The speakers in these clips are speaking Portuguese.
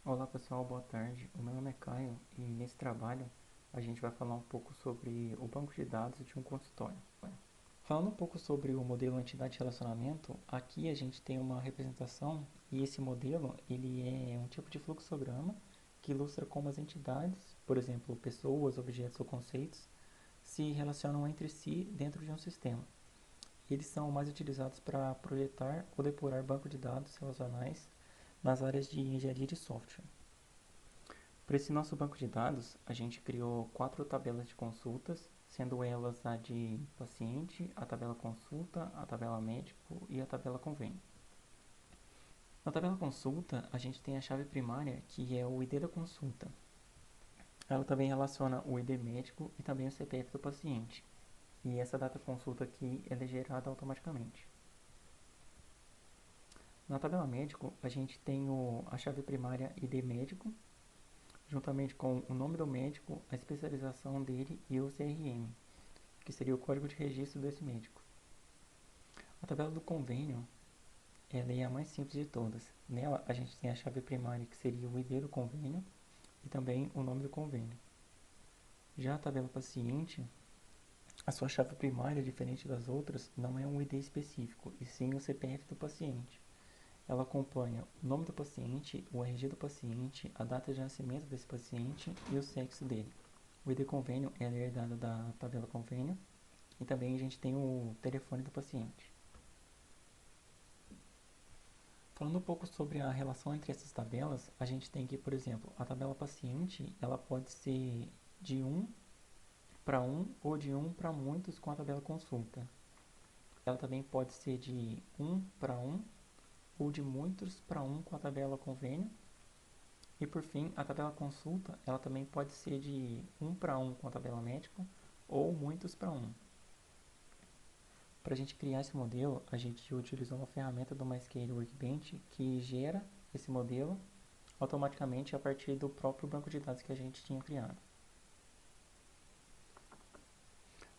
Olá pessoal, boa tarde. O meu nome é Caio e nesse trabalho a gente vai falar um pouco sobre o banco de dados de um consultório. Falando um pouco sobre o modelo entidade relacionamento, aqui a gente tem uma representação e esse modelo ele é um tipo de fluxograma que ilustra como as entidades, por exemplo, pessoas, objetos ou conceitos, se relacionam entre si dentro de um sistema. Eles são mais utilizados para projetar ou depurar banco de dados relacionais nas áreas de engenharia de software. Para esse nosso banco de dados, a gente criou 4 tabelas de consultas, sendo elas a de paciente, a tabela consulta, a tabela médico e a tabela convênio. Na tabela consulta, a gente tem a chave primária, que é o ID da consulta. Ela também relaciona o ID médico e também o CPF do paciente. E essa data consulta aqui ela é gerada automaticamente. Na tabela médico, a gente tem a chave primária ID médico, juntamente com o nome do médico, a especialização dele e o CRM, que seria o código de registro desse médico. A tabela do convênio, ela é a mais simples de todas. Nela, a gente tem a chave primária, que seria o ID do convênio, e também o nome do convênio. Já a tabela paciente, a sua chave primária, diferente das outras, não é um ID específico, e sim o CPF do paciente. Ela acompanha o nome do paciente, o RG do paciente, a data de nascimento desse paciente e o sexo dele. O ID convênio é herdado da tabela convênio e também a gente tem o telefone do paciente. Falando um pouco sobre a relação entre essas tabelas, a gente tem que, por exemplo, a tabela paciente, ela pode ser de um para um ou de um para muitos com a tabela consulta. Ela também pode ser de um para um ou de muitos para um com a tabela convênio. E por fim, a tabela consulta, ela também pode ser de um para um com a tabela médico ou muitos para um. Para a gente criar esse modelo, a gente utilizou uma ferramenta do MySQL Workbench que gera esse modelo automaticamente a partir do próprio banco de dados que a gente tinha criado.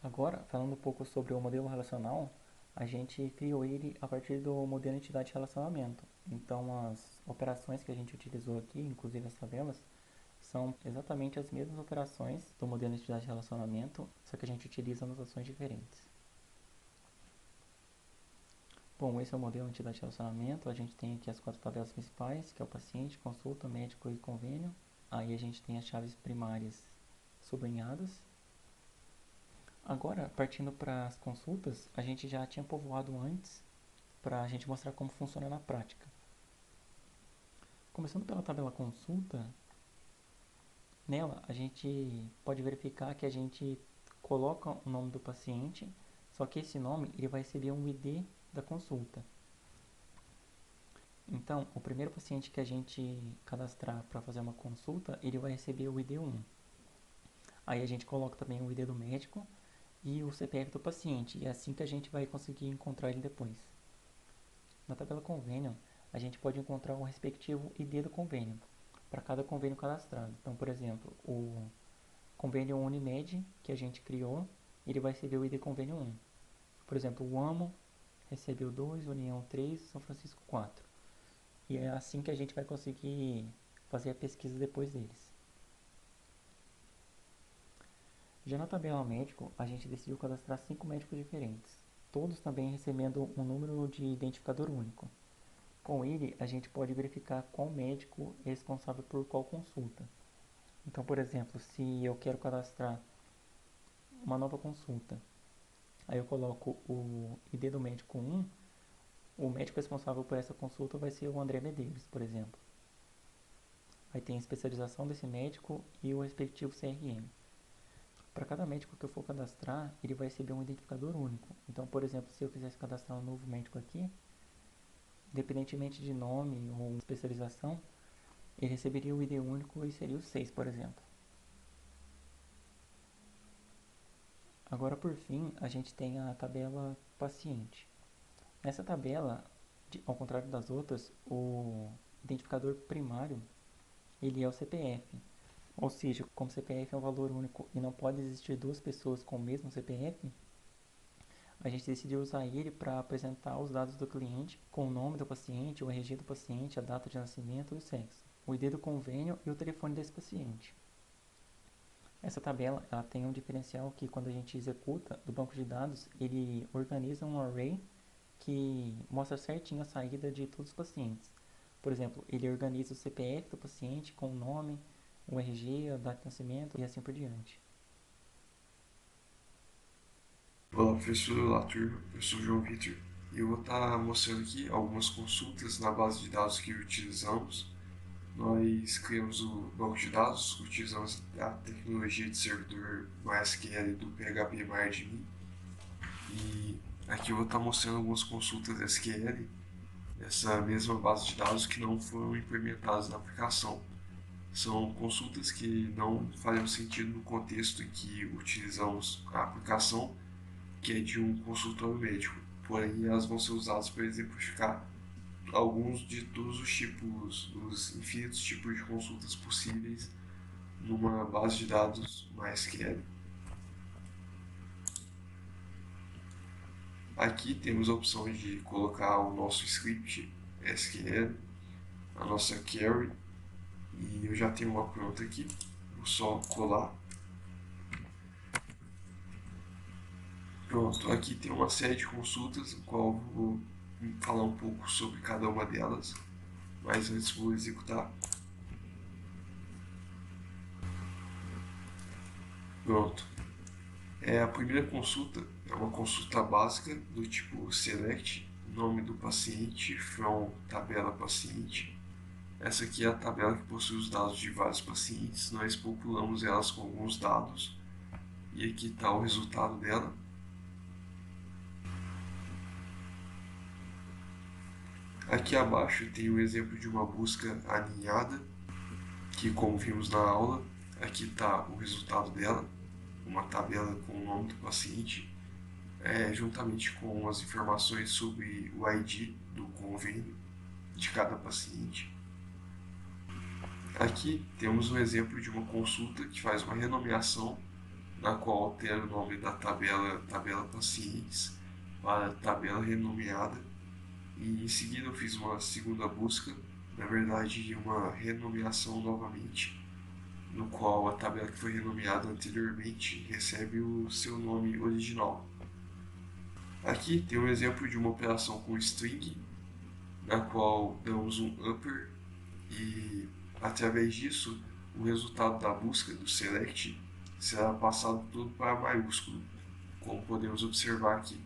Agora, falando um pouco sobre o modelo relacional, a gente criou ele a partir do modelo entidade relacionamento. Então, as operações que a gente utilizou aqui, inclusive as tabelas, são exatamente as mesmas operações do modelo entidade relacionamento, só que a gente utiliza notações diferentes. Bom, esse é o modelo entidade relacionamento. A gente tem aqui as 4 tabelas principais, que é o paciente, consulta, médico e convênio. Aí a gente tem as chaves primárias sublinhadas. Agora, partindo para as consultas, a gente já tinha povoado antes para a gente mostrar como funciona na prática. Começando pela tabela consulta, nela a gente pode verificar que a gente coloca o nome do paciente, só que esse nome ele vai receber um ID da consulta. Então, o primeiro paciente que a gente cadastrar para fazer uma consulta, ele vai receber o ID 1. Aí a gente coloca também o ID do médico e o CPF do paciente, e é assim que a gente vai conseguir encontrar ele depois. Na tabela convênio, a gente pode encontrar o respectivo ID do convênio para cada convênio cadastrado. Então, por exemplo, o convênio Unimed que a gente criou, ele vai receber o ID convênio 1. Por exemplo, o AMO recebeu 2, União 3, São Francisco 4. E é assim que a gente vai conseguir fazer a pesquisa depois deles. Já na tabela médico, a gente decidiu cadastrar 5 médicos diferentes, todos também recebendo um número de identificador único. Com ele, a gente pode verificar qual médico é responsável por qual consulta. Então, por exemplo, se eu quero cadastrar uma nova consulta, aí eu coloco o ID do médico 1, o médico responsável por essa consulta vai ser o André Medeiros, por exemplo. Aí tem a especialização desse médico e o respectivo CRM. Para cada médico que eu for cadastrar, ele vai receber um identificador único. Então, por exemplo, se eu quisesse cadastrar um novo médico aqui, independentemente de nome ou especialização, ele receberia o ID único e seria o 6, por exemplo. Agora, por fim, a gente tem a tabela paciente. Nessa tabela, ao contrário das outras, o identificador primário ele é o CPF. Ou seja, como CPF é um valor único e não pode existir duas pessoas com o mesmo CPF, a gente decidiu usar ele para apresentar os dados do cliente com o nome do paciente, o RG do paciente, a data de nascimento e o sexo. o ID do convênio e o telefone desse paciente. Essa tabela ela tem um diferencial que quando a gente executa do banco de dados, ele organiza um array que mostra certinho a saída de todos os pacientes. Por exemplo, ele organiza o CPF do paciente com o nome, o RG, a data de nascimento e assim por diante. Olá, professor, olá, turma. Eu sou o João Vitor e eu vou estar mostrando aqui algumas consultas na base de dados que utilizamos. Nós criamos o banco de dados, utilizamos a tecnologia de servidor MySQL do PHP-MyAdmin e aqui eu vou estar mostrando algumas consultas SQL dessa mesma base de dados que não foram implementadas na aplicação. São consultas que não fariam sentido no contexto em que utilizamos a aplicação, que é de um consultório médico. Porém, elas vão ser usadas para exemplificar alguns de todos os tipos, os infinitos tipos de consultas possíveis numa base de dados MySQL. Aqui temos a opção de colocar o nosso script SQL, a nossa query, e eu já tenho uma pronta aqui. Vou só colar. Pronto, aqui tem uma série de consultas, no qual eu vou falar um pouco sobre cada uma delas, mas antes vou executar. Pronto. A primeira consulta é uma consulta básica do tipo select, nome do paciente, from tabela paciente. Essa aqui é a tabela que possui os dados de vários pacientes, nós populamos elas com alguns dados e aqui está o resultado dela. Aqui abaixo tem o exemplo de uma busca alinhada, que como vimos na aula, aqui está o resultado dela, uma tabela com o nome do paciente, juntamente com as informações sobre o ID do convênio de cada paciente. Aqui temos um exemplo de uma consulta que faz uma renomeação, na qual altera o nome da tabela pacientes para tabela renomeada, e em seguida eu fiz uma segunda busca, na verdade uma renomeação novamente, no qual a tabela que foi renomeada anteriormente recebe o seu nome original. Aqui tem um exemplo de uma operação com string, na qual damos um upper e através disso o resultado da busca do select será passado todo para maiúsculo, como podemos observar aqui.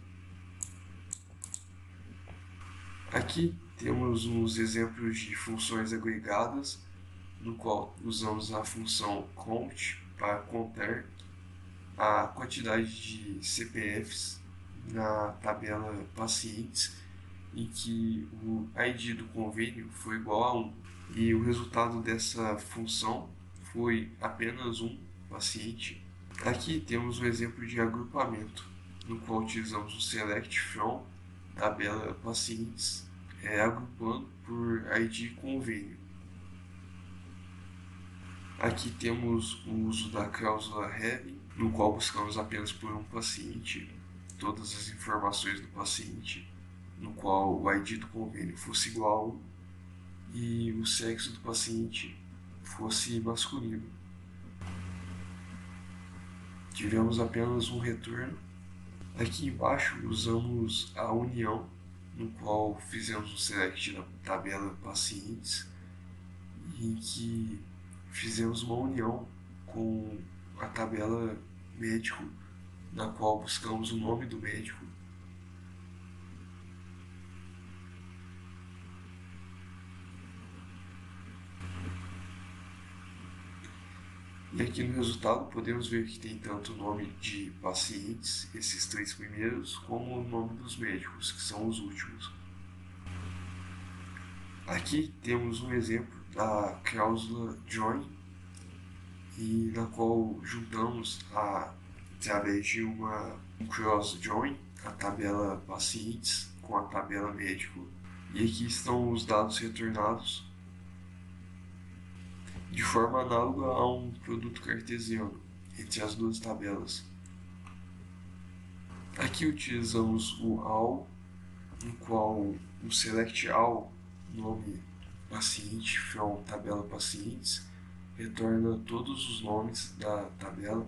Aqui temos uns exemplos de funções agregadas, no qual usamos a função count para contar a quantidade de CPFs na tabela pacientes em que o ID do convênio foi igual a 1 e o resultado dessa função foi apenas um paciente. Aqui temos um exemplo de agrupamento, no qual utilizamos o select from tabela pacientes, agrupando por ID convênio. Aqui temos o uso da cláusula having, no qual buscamos apenas por um paciente todas as informações do paciente, no qual o ID do convênio fosse igual a 1 e o sexo do paciente fosse masculino. Tivemos apenas um retorno. Aqui embaixo usamos a união, no qual fizemos o select da tabela pacientes, em que fizemos uma união com a tabela médico, na qual buscamos o nome do médico. E aqui no resultado podemos ver que tem tanto o nome de pacientes, esses três primeiros, como o nome dos médicos, que são os últimos. Aqui temos um exemplo da cláusula join, e na qual juntamos através de um cross join a tabela pacientes com a tabela médico. E aqui estão os dados retornados de forma análoga a um produto cartesiano entre as duas tabelas. Aqui utilizamos o all, no qual o select all, nome paciente, from tabela pacientes, retorna todos os nomes da tabela.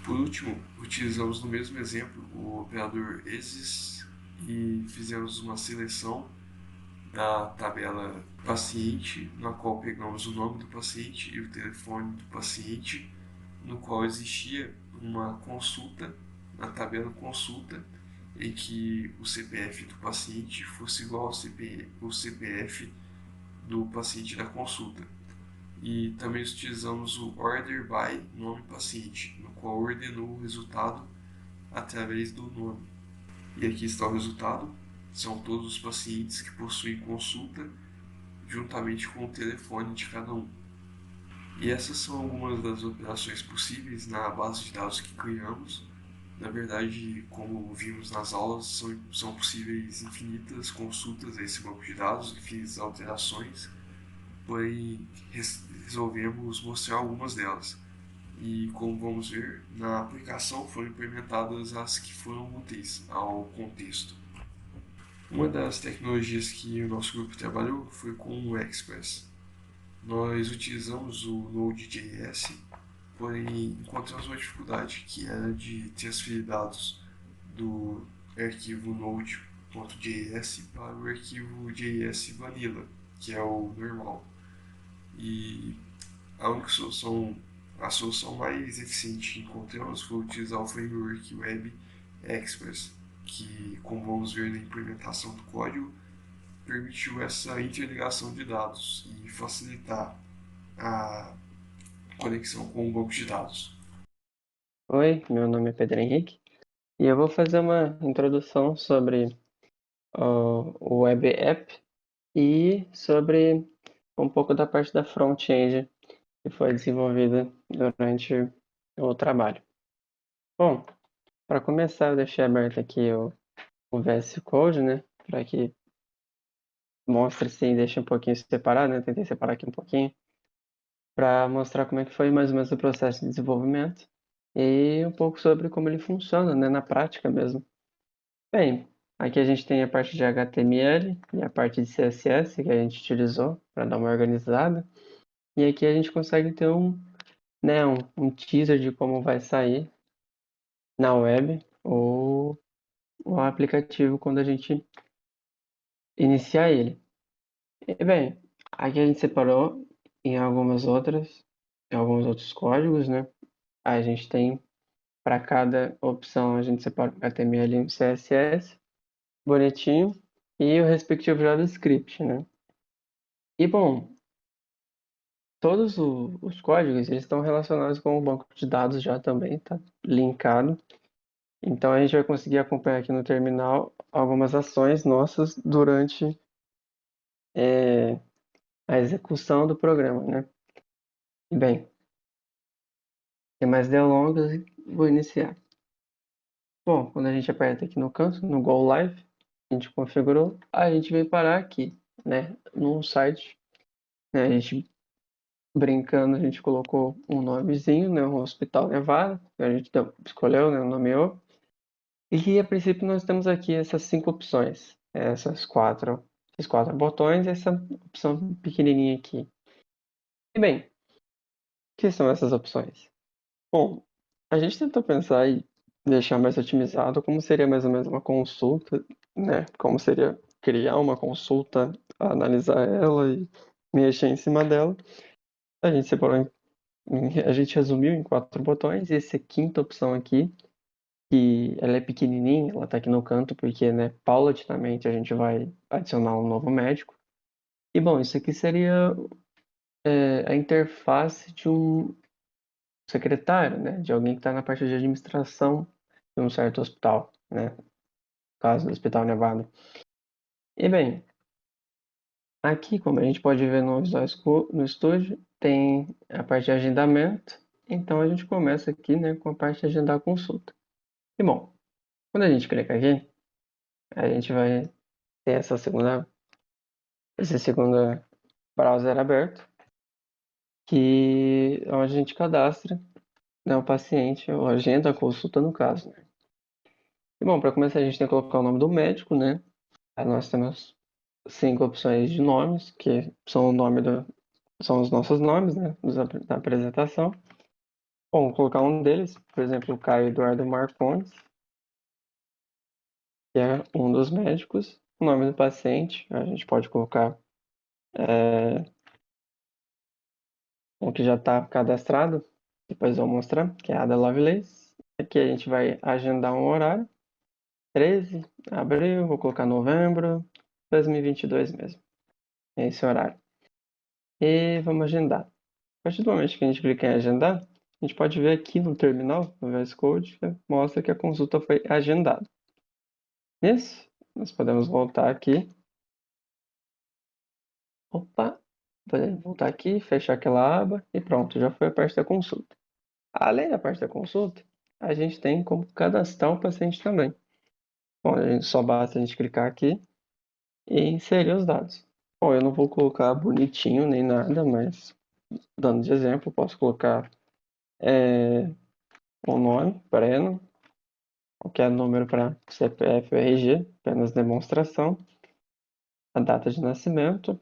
Por último, utilizamos no mesmo exemplo o operador exist e fizemos uma seleção da tabela paciente, na qual pegamos o nome do paciente e o telefone do paciente, no qual existia uma consulta, na tabela consulta, em que o CPF do paciente fosse igual ao CPF do paciente da consulta. E também utilizamos o order by nome paciente, no qual ordenou o resultado através do nome. E aqui está o resultado. São todos os pacientes que possuem consulta, juntamente com o telefone de cada um. E essas são algumas das operações possíveis na base de dados que criamos. Na verdade, como vimos nas aulas, são possíveis infinitas consultas a esse banco de dados, infinitas alterações, porém resolvemos mostrar algumas delas. E como vamos ver, na aplicação foram implementadas as que foram úteis ao contexto. Uma das tecnologias que o nosso grupo trabalhou foi com o Express. Nós utilizamos o Node.js, porém encontramos uma dificuldade, que era de transferir dados do arquivo node.js para o arquivo JS Vanilla, que é o normal. E a única solução, a solução mais eficiente que encontramos foi utilizar o framework Web Express, que, como vamos ver na implementação do código, permitiu essa interligação de dados e facilitar a conexão com o banco de dados. Oi, meu nome é Pedro Henrique e eu vou fazer uma introdução sobre o Web App e sobre um pouco da parte da front-end que foi desenvolvida durante o trabalho. Bom, para começar, eu deixei aberto aqui o VS Code, né, para que mostre assim, deixe um pouquinho separado, né, tentei separar aqui um pouquinho, para mostrar como é que foi mais ou menos o processo de desenvolvimento e um pouco sobre como ele funciona, né, na prática mesmo. Bem, aqui a gente tem a parte de HTML e a parte de CSS que a gente utilizou para dar uma organizada. E aqui a gente consegue ter um teaser de como vai sair na web ou o aplicativo quando a gente iniciar ele. E bem, aqui a gente separou em em alguns outros códigos, né? A gente tem para cada opção a gente separa o HTML e o CSS, bonitinho, e o respectivo JavaScript, né? E bom, todos os códigos eles estão relacionados com o banco de dados já também, tá linkado. Então a gente vai conseguir acompanhar aqui no terminal algumas ações nossas durante a execução do programa, né? E bem, sem mais delongas, vou iniciar. Bom, quando a gente aperta aqui no canto, no Go Live, a gente configurou, a gente vem parar aqui, né? Num site, né? A gente brincando, a gente colocou um nomezinho, né? Um Hospital Nevada, que a gente escolheu, né? Nomeou. E a princípio nós temos aqui essas 5 opções, esses quatro botões e essa opção pequenininha aqui. E bem, o que são essas opções? Bom, a gente tentou pensar e deixar mais otimizado como seria mais ou menos uma consulta, né? Como seria criar uma consulta, analisar ela e mexer em cima dela. A gente separou a gente resumiu em 4 botões e essa quinta opção aqui, que ela é pequenininha, ela tá aqui no canto porque, né, paulatinamente a gente vai adicionar um novo médico. E bom, isso aqui seria a interface de um secretário, né, de alguém que está na parte de administração de um certo hospital, né, no caso do Hospital Nevada. E bem, aqui, como a gente pode ver no Visual Studio, tem a parte de agendamento. Então a gente começa aqui, né, com a parte de agendar a consulta. E bom, quando a gente clica aqui, a gente vai ter esse segundo browser aberto, que é onde a gente cadastra, né, o paciente, ou agenda a consulta no caso, né. E bom, para começar a gente tem que colocar o nome do médico, né. Aí nós temos 5 opções de nomes, que são são os nossos nomes, né, da apresentação. Bom, vou colocar um deles, por exemplo, o Caio Eduardo Marcondes, que é um dos médicos. O nome do paciente, a gente pode colocar o que já está cadastrado, depois eu vou mostrar, que é a Ada Lovelace. Aqui a gente vai agendar um horário, 13 de abril, vou colocar novembro, 2022 mesmo, é esse horário. E vamos agendar. A partir do momento que a gente clica em agendar, a gente pode ver aqui no terminal, no VS Code, que mostra que a consulta foi agendada. Nisso, nós podemos voltar aqui. Opa, podemos voltar aqui, fechar aquela aba e pronto, já foi a parte da consulta. Além da parte da consulta, a gente tem como cadastrar o paciente também. Bom, só basta a gente clicar aqui e inserir os dados. Bom, eu não vou colocar bonitinho nem nada, mas dando de exemplo, posso colocar o nome, Breno, qualquer número para CPF ou RG, apenas demonstração, a data de nascimento,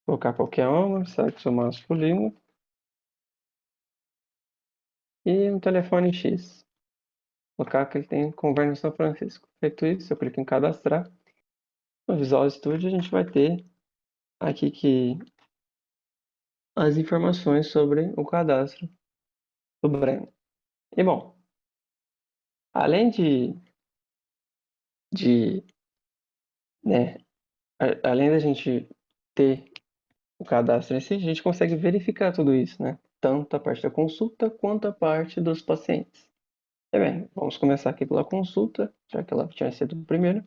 colocar qualquer homem, sexo masculino e um telefone X. Colocar que ele tem convênio em São Francisco. Feito isso, eu clico em cadastrar. No Visual Studio a gente vai ter aqui que as informações sobre o cadastro do Breno. E bom, além de né, além da gente ter o cadastro em si, a gente consegue verificar tudo isso, né? Tanto a parte da consulta quanto a parte dos pacientes. E bem, vamos começar aqui pela consulta, já que ela tinha sido o primeiro.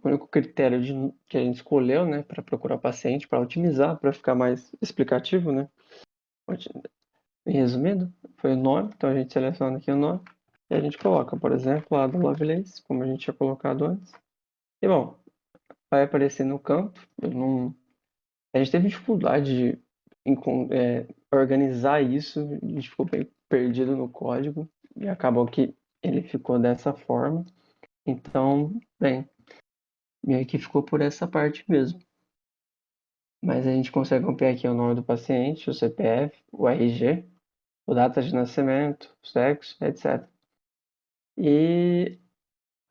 O único critério que a gente escolheu, né, para procurar paciente, para otimizar, para ficar mais explicativo, né? Em resumido, foi o nome, então a gente seleciona aqui o nome e a gente coloca, por exemplo, a do Lovelace, como a gente tinha colocado antes. E bom, vai aparecer no campo. A gente teve dificuldade de organizar isso, a gente ficou bem perdido no código e acabou que ele ficou dessa forma. Então, bem, meio que ficou por essa parte mesmo. Mas a gente consegue acompanhar aqui o nome do paciente, o CPF, o RG, o data de nascimento, o sexo, etc. E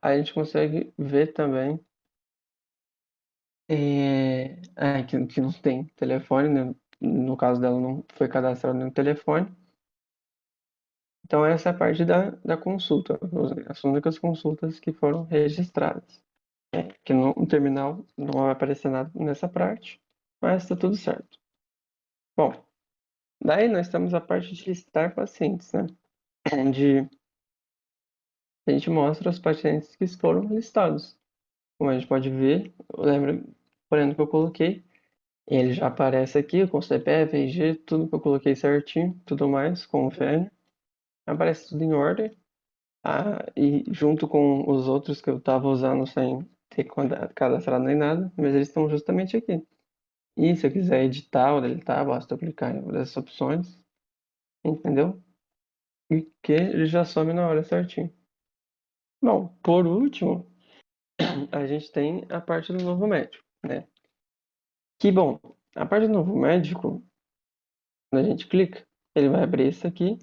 a gente consegue ver também que não tem telefone, né? No caso dela não foi cadastrado nenhum telefone. Então essa é a parte da consulta, as únicas consultas que foram registradas. Que no terminal não vai aparecer nada nessa parte, mas está tudo certo. Bom, daí nós temos a parte de listar pacientes, né? Onde a gente mostra os pacientes que foram listados. Como a gente pode ver, lembra, por exemplo, que eu coloquei, ele já aparece aqui com CPF, RG, tudo que eu coloquei certinho, tudo mais, confere. Aparece tudo em ordem. E junto com os outros que eu estava usando sem ter cadastrado nem nada, mas eles estão justamente aqui. E se eu quiser editar ou deletar, basta eu clicar em uma dessas opções, entendeu? E que ele já some na hora certinho. Bom, por último, a gente tem a parte do novo médico, né? Que bom, a parte do novo médico, quando a gente clica, ele vai abrir isso aqui.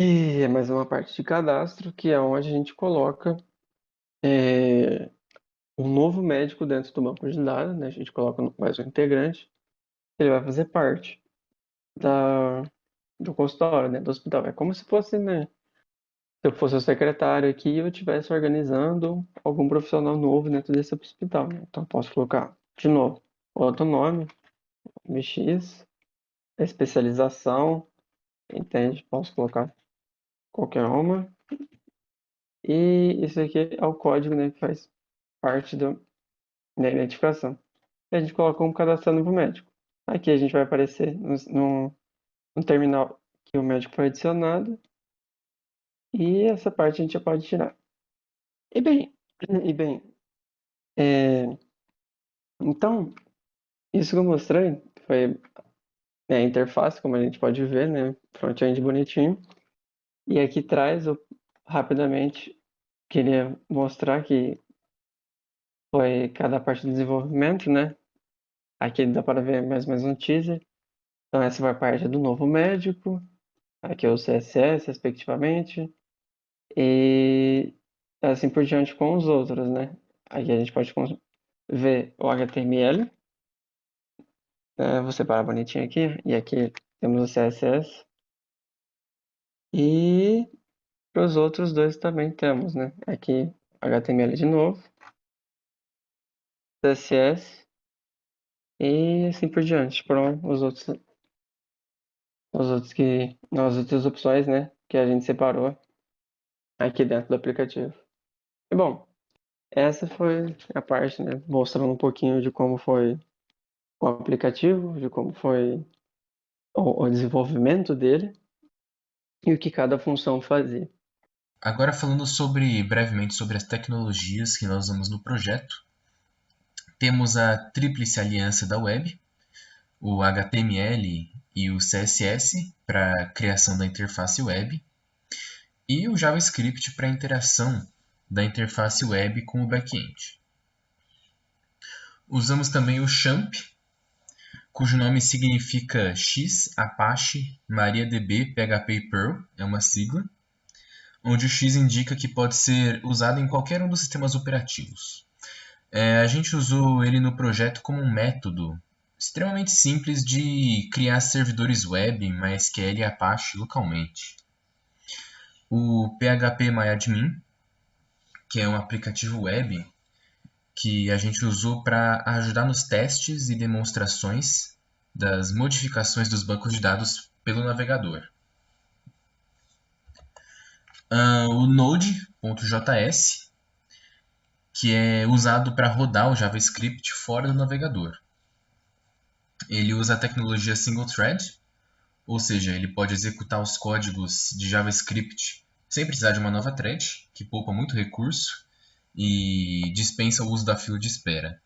E é mais uma parte de cadastro, que é onde a gente coloca um novo médico dentro do banco de dados, né? A gente coloca mais um integrante, ele vai fazer parte da, do consultório, né? Do hospital. É como se fosse, né? Se eu fosse o secretário aqui e eu estivesse organizando algum profissional novo dentro desse hospital, né? Então, eu posso colocar, de novo, outro nome, MX, especialização, entende? Posso colocar qualquer uma. E isso aqui é o código, né, que faz parte da identificação. E a gente coloca como cadastrar novo médico. Aqui a gente vai aparecer no terminal que o médico foi adicionado. E essa parte a gente já pode tirar. E bem, e bem, é, então, isso que eu mostrei foi a interface, como a gente pode ver, né? Front-end bonitinho. E aqui traz, eu rapidamente queria mostrar que foi cada parte do desenvolvimento, né? Aqui dá para ver mais ou menos um teaser. Então essa foi a parte do novo médico, aqui é o CSS, respectivamente, e assim por diante com os outros, né? Aqui a gente pode ver o HTML, né? Vou separar bonitinho aqui, e aqui temos o CSS, e para os outros dois também temos, né? Aqui HTML de novo, CSS, e assim por diante, para as outras opções, né? Que a gente separou aqui dentro do aplicativo. E bom, essa foi a parte, né, mostrando um pouquinho de como foi o aplicativo, de como foi o desenvolvimento dele e o que cada função fazia. Agora falando brevemente sobre as tecnologias que nós usamos no projeto, temos a tríplice aliança da web, o HTML e o CSS para a criação da interface web e o JavaScript para a interação da interface web com o back-end. Usamos também o XAMPP, cujo nome significa X, Apache, MariaDB, PHP e Perl, é uma sigla, onde o X indica que pode ser usado em qualquer um dos sistemas operativos. A gente usou ele no projeto como um método extremamente simples de criar servidores web, MySQL e Apache localmente. O PHPMyAdmin, que é um aplicativo web que a gente usou para ajudar nos testes e demonstrações das modificações dos bancos de dados pelo navegador. O Node.js, que é usado para rodar o JavaScript fora do navegador. Ele usa a tecnologia single thread, ou seja, ele pode executar os códigos de JavaScript sem precisar de uma nova thread, que poupa muito recurso e dispensa o uso da fila de espera.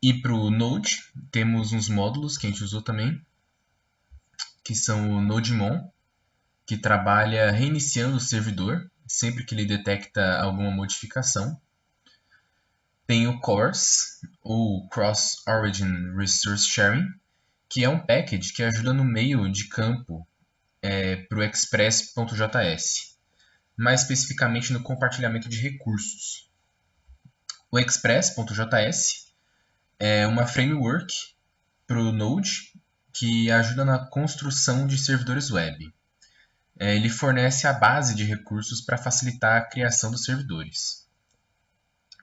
E para o Node, temos uns módulos que a gente usou também, que são o NodeMon, que trabalha reiniciando o servidor sempre que ele detecta alguma modificação. Tem o CORS, ou Cross Origin Resource Sharing, que é um package que ajuda no meio de campo para o Express.js, mais especificamente no compartilhamento de recursos. O Express.js é uma framework para o Node que ajuda na construção de servidores web. Ele fornece a base de recursos para facilitar a criação dos servidores.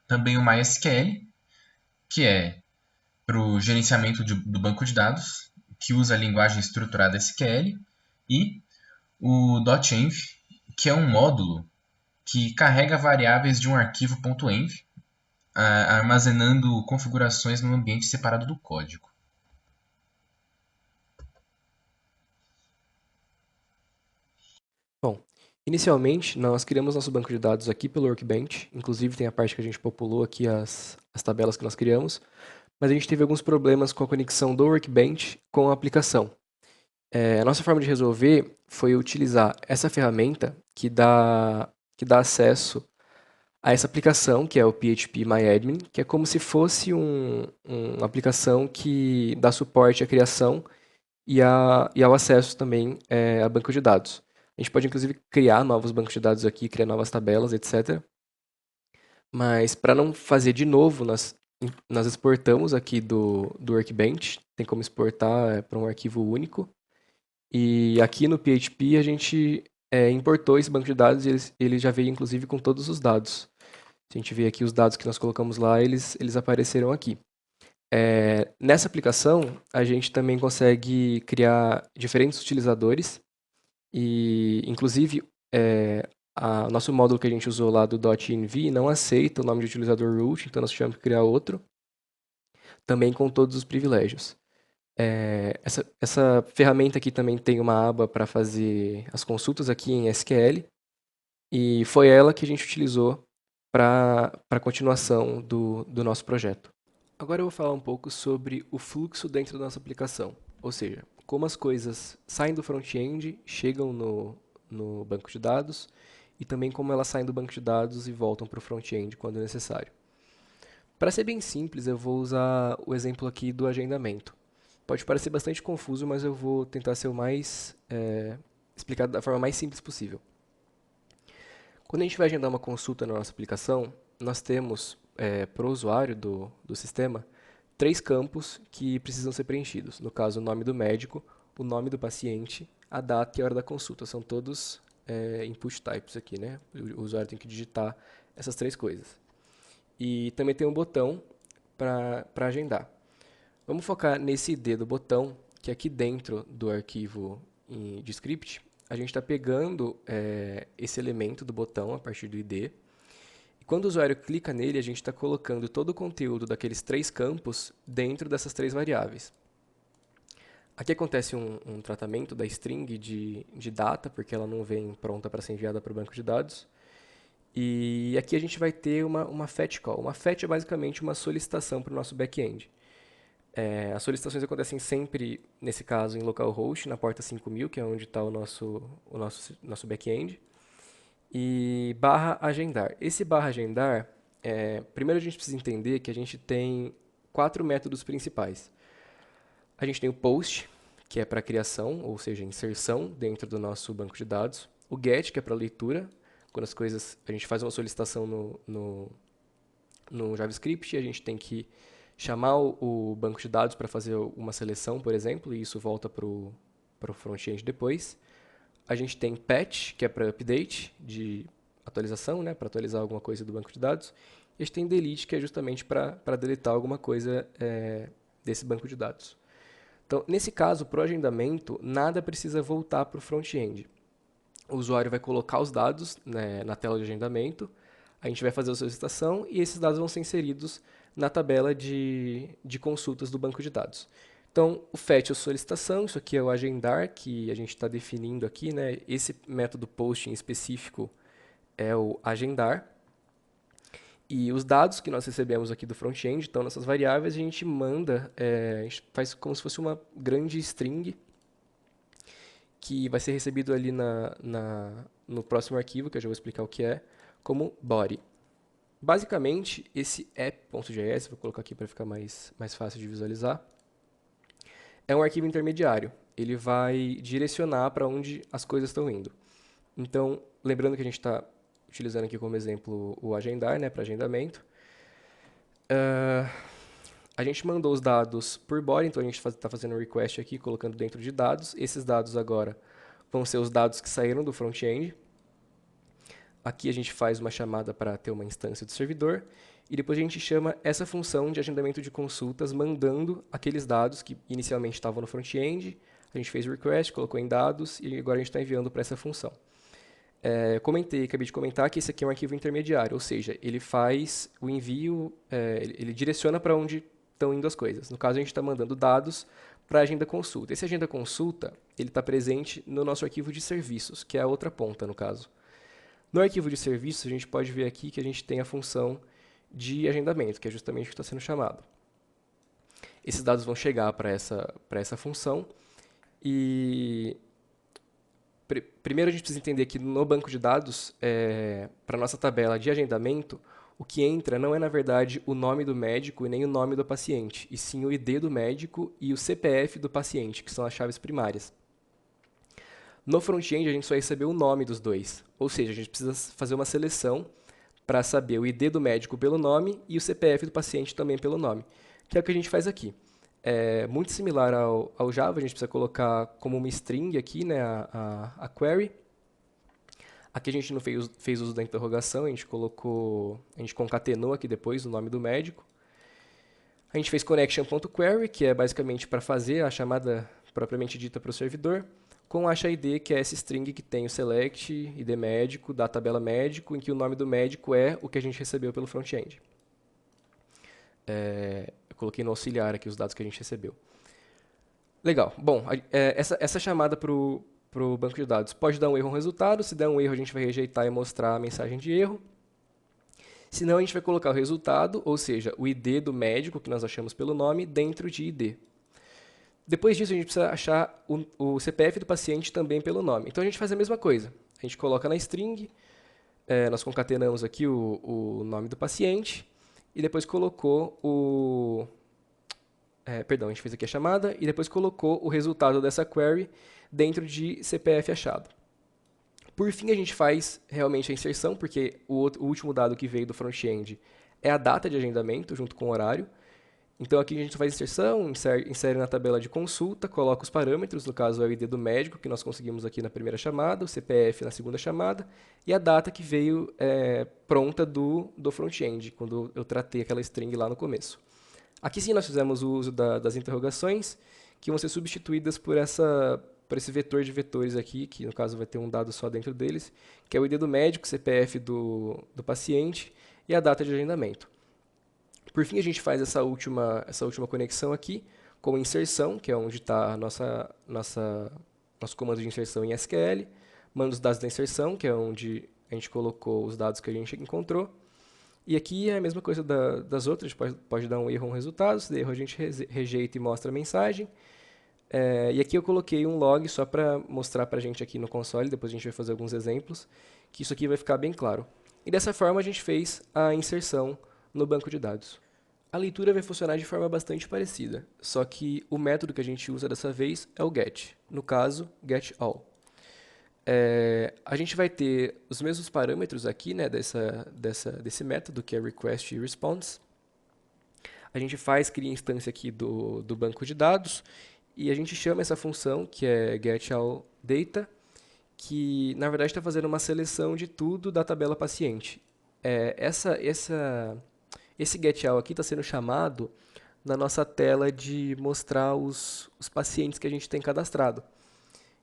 Também o MySQL, que é para o gerenciamento do banco de dados, que usa a linguagem estruturada SQL, e o .env, que é um módulo que carrega variáveis de um arquivo .env, armazenando configurações num ambiente separado do código. Bom, inicialmente nós criamos nosso banco de dados aqui pelo Workbench, inclusive tem a parte que a gente populou aqui as tabelas que nós criamos, mas a gente teve alguns problemas com a conexão do Workbench com a aplicação. A nossa forma de resolver foi utilizar essa ferramenta que dá acesso a essa aplicação, que é o PHP MyAdmin, que é como se fosse uma aplicação que dá suporte à criação e ao acesso também a banco de dados. A gente pode, inclusive, criar novos bancos de dados aqui, criar novas tabelas, etc. Mas, para não fazer de novo, nós exportamos aqui do Workbench. Tem como exportar para um arquivo único. E aqui no PHP a gente importou esse banco de dados e ele já veio, inclusive, com todos os dados. Se a gente ver aqui os dados que nós colocamos lá, eles apareceram aqui. Nessa aplicação, a gente também consegue criar diferentes utilizadores e, inclusive, o nosso módulo que a gente usou lá do .env não aceita o nome de utilizador root, então nós tivemos que criar outro, também com todos os privilégios. Essa ferramenta aqui também tem uma aba para fazer as consultas aqui em SQL e foi ela que a gente utilizou para a continuação do nosso projeto. Agora eu vou falar um pouco sobre o fluxo dentro da nossa aplicação, ou seja, como as coisas saem do front-end, chegam no banco de dados e também como elas saem do banco de dados e voltam para o front-end quando necessário. Para ser bem simples, eu vou usar o exemplo aqui do agendamento. Pode parecer bastante confuso, mas eu vou tentar ser o mais explicado da forma mais simples possível. Quando a gente vai agendar uma consulta na nossa aplicação, nós temos, para o usuário do sistema, 3 campos que precisam ser preenchidos. No caso, o nome do médico, o nome do paciente, a data e a hora da consulta. São todos input types aqui, né? O usuário tem que digitar essas 3 coisas. E também tem um botão para agendar. Vamos focar nesse ID do botão, que aqui dentro do arquivo de script, a gente está pegando esse elemento do botão a partir do ID. E quando o usuário clica nele, a gente está colocando todo o conteúdo daqueles 3 campos dentro dessas 3 variáveis. Aqui acontece um tratamento da string de data, porque ela não vem pronta para ser enviada para o banco de dados. E aqui a gente vai ter uma fetch call. Uma fetch é basicamente uma solicitação para o nosso back-end. As solicitações acontecem sempre, nesse caso, em localhost, na porta 5000, que é onde está o nosso back-end. E /agendar. Esse /agendar, primeiro a gente precisa entender que a gente tem 4 métodos principais. A gente tem o post, que é para criação, ou seja, inserção dentro do nosso banco de dados. O get, que é para leitura, quando a gente faz uma solicitação no JavaScript, a gente tem que chamar o banco de dados para fazer uma seleção, por exemplo, e isso volta para o front-end depois. A gente tem patch, que é para update, de atualização, né, para atualizar alguma coisa do banco de dados. E a gente tem delete, que é justamente para deletar alguma coisa desse banco de dados. Então, nesse caso, para o agendamento, nada precisa voltar para o front-end. O usuário vai colocar os dados, né, na tela de agendamento, a gente vai fazer a solicitação e esses dados vão ser inseridos na tabela de consultas do banco de dados. Então, o fetch é a solicitação, isso aqui é o agendar, que a gente está definindo aqui, né? Esse método post em específico é o agendar. E os dados que nós recebemos aqui do front-end estão nessas variáveis, a gente manda, a gente faz como se fosse uma grande string, que vai ser recebido ali no próximo arquivo, que eu já vou explicar o que é, como body. Basicamente, esse app.js, vou colocar aqui para ficar mais fácil de visualizar, é um arquivo intermediário. Ele vai direcionar para onde as coisas estão indo. Então, lembrando que a gente está utilizando aqui como exemplo o agendar, né, para agendamento. A gente mandou os dados por body, então a gente está fazendo um request aqui, colocando dentro de dados. Esses dados agora vão ser os dados que saíram do front-end. Aqui a gente faz uma chamada para ter uma instância do servidor. E depois a gente chama essa função de agendamento de consultas, mandando aqueles dados que inicialmente estavam no front-end. A gente fez o request, colocou em dados e agora a gente está enviando para essa função. Acabei de comentar que esse aqui é um arquivo intermediário, ou seja, ele faz o envio, ele direciona para onde estão indo as coisas. No caso, a gente está mandando dados para a agenda consulta. Esse agenda consulta ele está presente no nosso arquivo de serviços, que é a outra ponta, no caso. No arquivo de serviços, a gente pode ver aqui que a gente tem a função de agendamento, que é justamente o que está sendo chamado. Esses dados vão chegar para essa função e primeiro a gente precisa entender que no banco de dados, para a nossa tabela de agendamento, o que entra não é, na verdade, o nome do médico e nem o nome do paciente, e sim o ID do médico e o CPF do paciente, que são as chaves primárias. No front-end, a gente só recebeu o nome dos dois, ou seja, a gente precisa fazer uma seleção para saber o ID do médico pelo nome e o CPF do paciente também pelo nome, que é o que a gente faz aqui. É muito similar ao Java, a gente precisa colocar como uma string aqui, né, a query. Aqui a gente não fez uso da interrogação, a gente concatenou aqui depois o nome do médico. A gente fez connection.query, que é basicamente para fazer a chamada propriamente dita para o servidor, com a id, que é essa string que tem o select, id médico, da tabela médico, em que o nome do médico é o que a gente recebeu pelo front-end. Eu coloquei no auxiliar aqui os dados que a gente recebeu. Legal. Bom, essa chamada para o banco de dados pode dar um erro no resultado. Se der um erro, a gente vai rejeitar e mostrar a mensagem de erro. Se não, a gente vai colocar o resultado, ou seja, o ID do médico, que nós achamos pelo nome, dentro de ID. Depois disso, a gente precisa achar o CPF do paciente também pelo nome. Então, a gente faz a mesma coisa. A gente coloca na string, nós concatenamos aqui o nome do paciente, e depois colocou perdão, a gente fez aqui a chamada e depois colocou o resultado dessa query dentro de CPF achado. Por fim, a gente faz realmente a inserção, porque o último dado que veio do front-end é a data de agendamento junto com o horário. Então aqui a gente faz inserção, insere na tabela de consulta, coloca os parâmetros, no caso é o ID do médico, que nós conseguimos aqui na primeira chamada, o CPF na segunda chamada, e a data que veio pronta do front-end, quando eu tratei aquela string lá no começo. Aqui sim nós fizemos o uso das interrogações, que vão ser substituídas por esse vetor de vetores aqui, que no caso vai ter um dado só dentro deles, que é o ID do médico, CPF do paciente e a data de agendamento. Por fim, a gente faz essa última conexão aqui com inserção, que é onde está nosso comando de inserção em SQL, manda os dados da inserção, que é onde a gente colocou os dados que a gente encontrou. E aqui é a mesma coisa das outras, pode dar um erro ou um resultado, se der erro a gente rejeita e mostra a mensagem. E aqui eu coloquei um log só para mostrar para a gente aqui no console, depois a gente vai fazer alguns exemplos, que isso aqui vai ficar bem claro. E dessa forma a gente fez a inserção no banco de dados. A leitura vai funcionar de forma bastante parecida, só que o método que a gente usa dessa vez é o get, no caso, getAll. A gente vai ter os mesmos parâmetros aqui, né, desse método, que é request e response. A gente cria a instância aqui do banco de dados, e a gente chama essa função, que é getAllData, que na verdade está fazendo uma seleção de tudo da tabela paciente. Esse getAll aqui está sendo chamado na nossa tela de mostrar os pacientes que a gente tem cadastrado.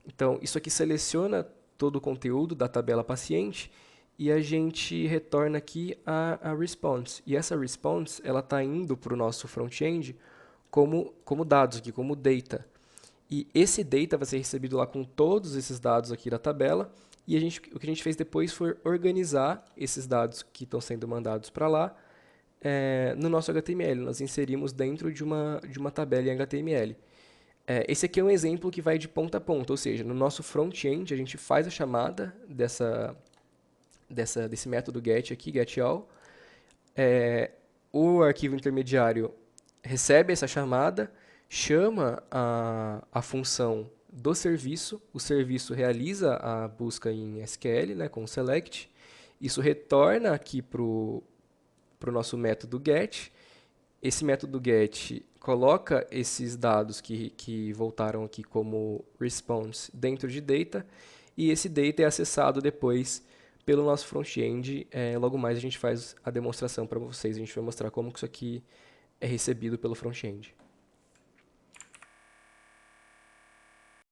Então, isso aqui seleciona todo o conteúdo da tabela paciente e a gente retorna aqui a response. E essa response ela está indo para o nosso front-end como dados aqui, como data. E esse data vai ser recebido lá com todos esses dados aqui da tabela. E o que a gente fez depois foi organizar esses dados que estão sendo mandados para lá no nosso HTML. Nós inserimos dentro de uma tabela em HTML. Esse aqui é um exemplo que vai de ponta a ponta, ou seja, no nosso front-end a gente faz a chamada desse método get aqui, getAll. O arquivo intermediário recebe essa chamada, chama a função do serviço, o serviço realiza a busca em SQL, né, com select, isso retorna aqui para o nosso método get. Esse método get coloca esses dados que voltaram aqui como response dentro de data, e esse data é acessado depois pelo nosso front-end. Logo mais a gente faz a demonstração para vocês, a gente vai mostrar como que isso aqui é recebido pelo front-end.